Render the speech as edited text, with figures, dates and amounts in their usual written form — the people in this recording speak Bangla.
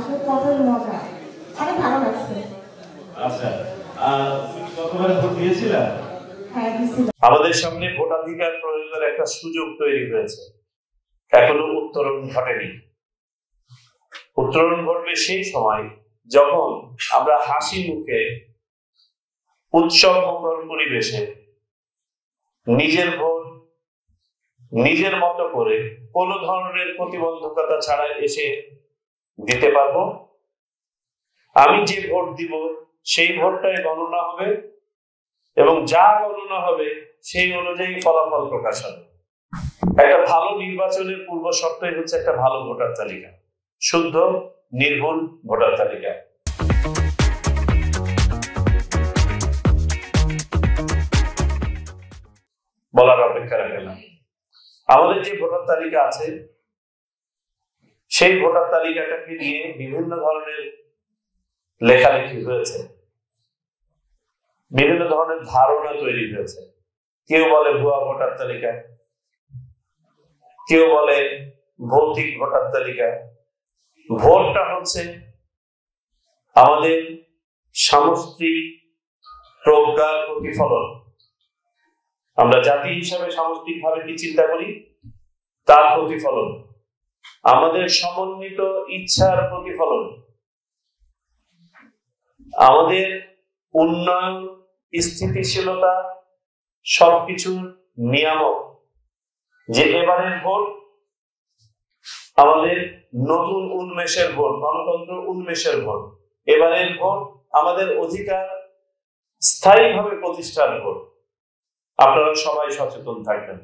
আসলে কতই মজা, অনেক ভালো লাগছে। আচ্ছা, তুমি কতবার ভোট দিয়েছিলা? হ্যাঁ, দিয়েছিলাম। আমাদের সামনে ভোটাধিকার প্রয়োগের একটা সুযোগ তৈরি হয়েছে, এখনো উত্তরণ ঘটেনি। উত্তরণ ঘটবে সেই সময় যখন আমরা হাসি মুখে উৎসব মুখর পরিবেশে নিজের ভোট নিজের মতো করে কোন ধরনের প্রতিবন্ধকতা ছাড়া এসে দিতে পারবো। আমি যে ভোট দিব সেই ভোটটাই গণনা হবে এবং যা গণনা হবে সেই অনুযায়ী ফলাফল প্রকাশ হবে। একটা ভালো নির্বাচনের পূর্ব শর্তই হচ্ছে একটা ভালো ভোটার তালিকা, শুদ্ধ নির্ভুল ভোটার তালিকা। বলার অপেক্ষা রাখে না। আমাদের যে ভোটার তালিকা আছে সেই ভোটার তালিকাটাকে নিয়ে বিভিন্ন ধরনের লেখালেখি হয়েছে, বিভিন্ন ধরনের ধারণা তৈরি হয়েছে। কেউ বলে ভুয়া ভোটার তালিকা, কেউ বলে ভৌতিক ভোটার তালিকা। ভোটটা হচ্ছে আমাদের সামষ্টিক প্রজ্ঞার প্রতিফলন। আমরা জাতি হিসাবে সামষ্টিক ভাবে কি চিন্তা করি তার প্রতিফলন, আমাদের সমন্বিত ইচ্ছার প্রতিফলন, আমাদের উন্নয়ন, স্থিতিশীলতা সবকিছুর নিয়ামক। যে এবারের ভোট আমাদের নতুন উন্মেষের ভোট, গণতন্ত্র উন্মেষের ভোট। এবারের ভোট আমাদের অধিকার স্থায়ীভাবে প্রতিষ্ঠার ভোট। আপনারা সবাই সচেতন থাকবেন।